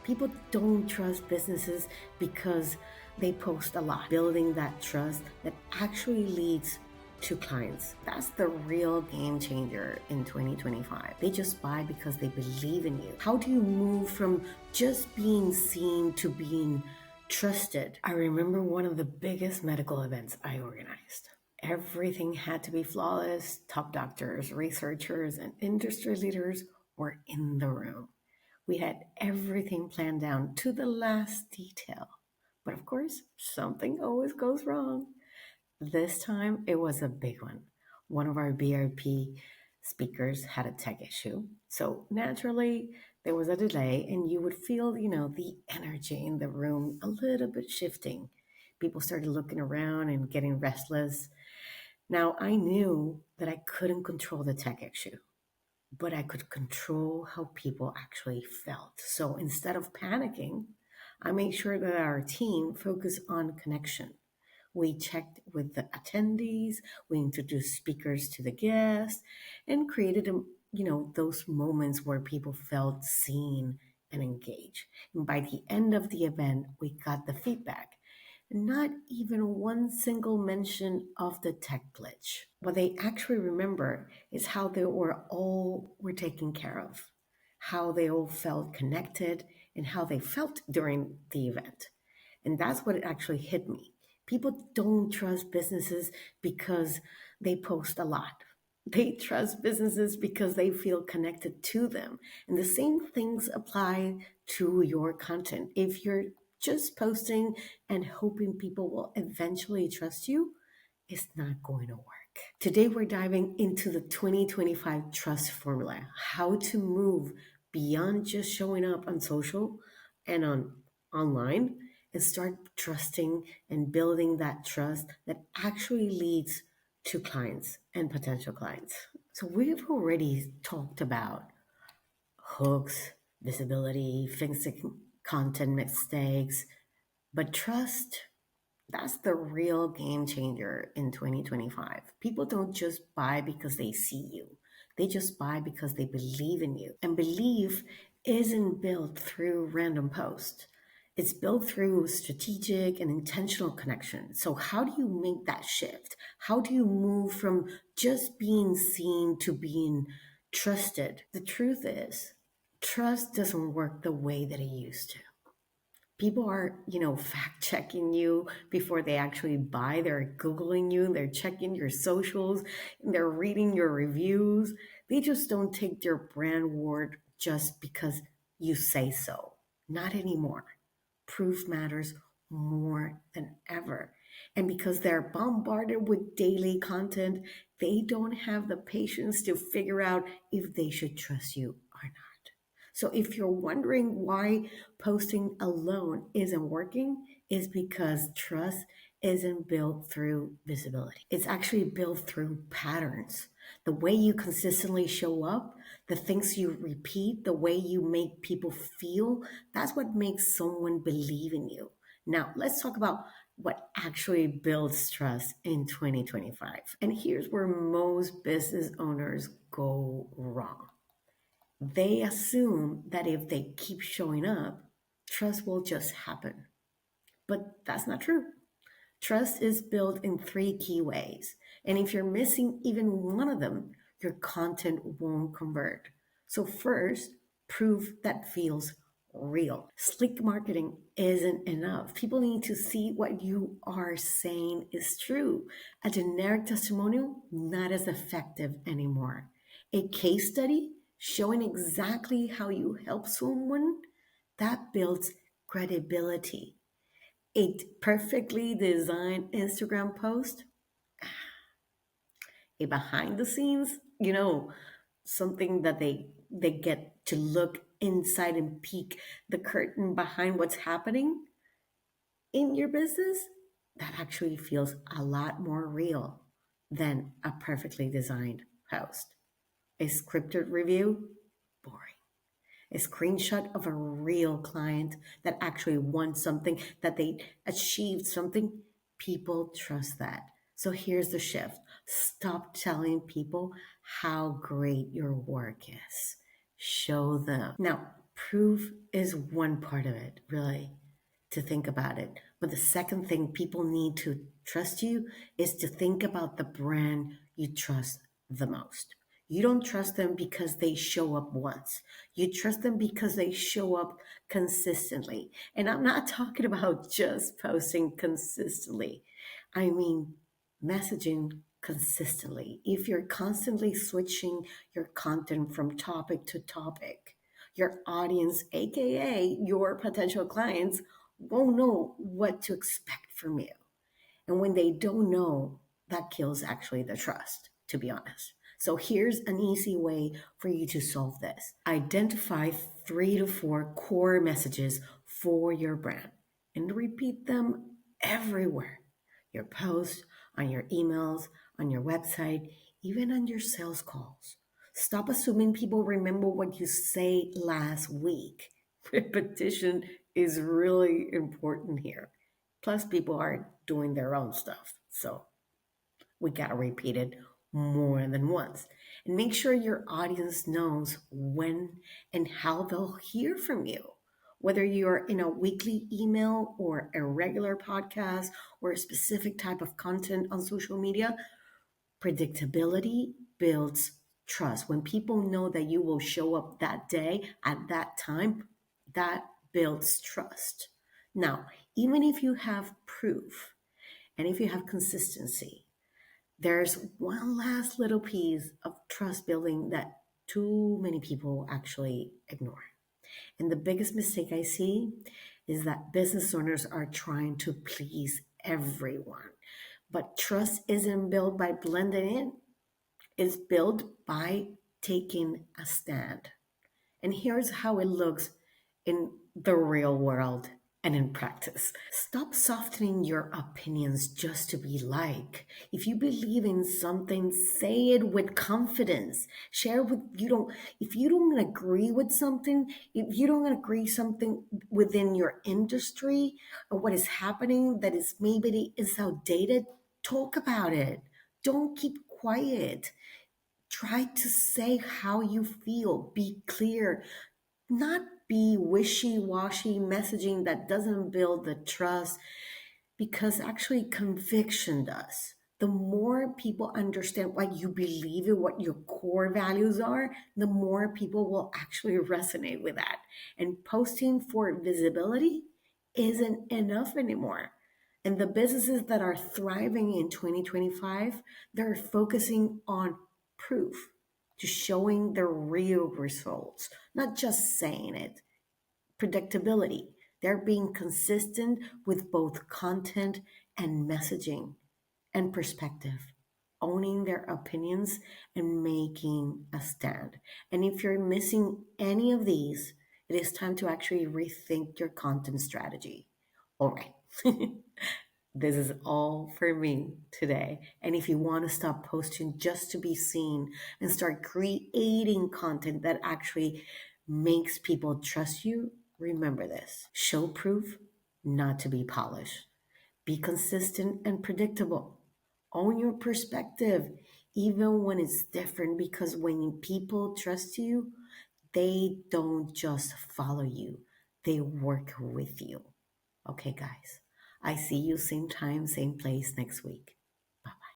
People don't trust businesses because they post a lot, building that trust that actually leads to clients. That's the real game changer in 2025. They just buy because they believe in you. How do you move from just being seen to being trusted? I remember one of the biggest medical events I organized. Everything had to be flawless. Top doctors, researchers, and industry leaders were in the room. We had everything planned down to the last detail. But of course, something always goes wrong. This time it was a big one. One of our BIP speakers had a tech issue. So naturally, there was a delay, and you would feel, the energy in the room a little bit shifting. People started looking around and getting restless. Now, I knew that I couldn't control the tech issue, but I could control how people actually felt. So instead of panicking, I made sure that our team focused on connection. We checked with the attendees, we introduced speakers to the guests, and created those moments where people felt seen and engaged. And by the end of the event, we got the feedback. Not even one single mention of the tech glitch. What they actually remember is how they were taken care of, how they all felt connected, and how they felt during the event. And that's what it actually hit me. People don't trust businesses because they post a lot. They trust businesses because they feel connected to them. And the same things apply to your content. If you're just posting and hoping people will eventually trust you, it's not going to work. Today, we're diving into the 2025 trust formula, how to move beyond just showing up on social and on online and start trusting and building that trust that actually leads to clients and potential clients. So we've already talked about hooks, visibility, fixing content mistakes, but trust, that's the real game changer in 2025. People don't just buy because they see you. They just buy because they believe in you. And belief isn't built through random posts. It's built through strategic and intentional connection. So how do you make that shift? How do you move from just being seen to being trusted? The truth is, trust doesn't work the way that it used to. People are, fact checking you before they actually buy. They're Googling you, they're checking your socials, and they're reading your reviews. They just don't take your brand word just because you say so. Not anymore. Proof matters more than ever. And because they're bombarded with daily content, they don't have the patience to figure out if they should trust you or not. So if you're wondering why posting alone isn't working, is because trust isn't built through visibility. It's actually built through patterns. The way you consistently show up, the things you repeat, the way you make people feel, that's what makes someone believe in you. Now, let's talk about what actually builds trust in 2025. And here's where most business owners go wrong. They assume that if they keep showing up, trust will just happen. But that's not true. Trust is built in three key ways. And if you're missing even one of them, your content won't convert. So, first, proof that feels real. Slick marketing isn't enough. People need to see what you are saying is true. A generic testimonial, not as effective anymore. A case study showing exactly how you help someone, that builds credibility. A perfectly designed Instagram post, a behind the scenes, something that they get to look inside and peek the curtain behind what's happening in your business, that actually feels a lot more real than a perfectly designed post. A scripted review, boring. A screenshot of a real client that actually won something, that they achieved something, people trust that. So here's the shift. Stop telling people how great your work is. Show them. Now, Proof is one part of it, really, to think about it. But the second thing people need to trust you is to think about the brand you trust the most. You don't trust them because they show up once. You trust them because they show up consistently. And I'm not talking about just posting consistently. I mean, messaging consistently. If you're constantly switching your content from topic to topic, your audience, aka your potential clients, won't know what to expect from you. And when they don't know, that kills actually the trust, to be honest. So here's an easy way for you to solve this. Identify 3 to 4 core messages for your brand and repeat them everywhere. Your posts, on your emails, on your website, even on your sales calls. Stop assuming people remember what you say last week. Repetition is really important here. Plus, people are doing their own stuff. So we got to repeat it more than once. And make sure your audience knows when and how they'll hear from you. Whether you're in a weekly email or a regular podcast or a specific type of content on social media, predictability builds trust. When people know that you will show up that day at that time, that builds trust. Now, even if you have proof and if you have consistency, there's one last little piece of trust building that too many people actually ignore. And the biggest mistake I see is that business owners are trying to please everyone. But trust isn't built by blending in, it's built by taking a stand. And here's how it looks in the real world and in practice. Stop softening your opinions just to be like. If you believe in something, say it with confidence. Share with you don't if you don't agree with something, if you don't agree something within your industry or what is happening that is maybe is outdated, talk about it. Don't keep quiet. Try to say how you feel. Be clear, not be wishy washy messaging that doesn't build the trust, because actually conviction does. The more people understand what you believe in, what your core values are, the more people will actually resonate with that. And posting for visibility isn't enough anymore. And the businesses that are thriving in 2025, they're focusing on proof, to showing the real results, not just saying it. Predictability. They're being consistent with both content and messaging and perspective, owning their opinions and making a stand. And if you're missing any of these, it is time to actually rethink your content strategy. All right. This is all for me today. And if you want to stop posting just to be seen and start creating content that actually makes people trust you, remember this: show proof, not to be polished. Be consistent and predictable. Own your perspective, even when it's different, because when people trust you, they don't just follow you, they work with you. Okay, guys, I see you same time, same place next week.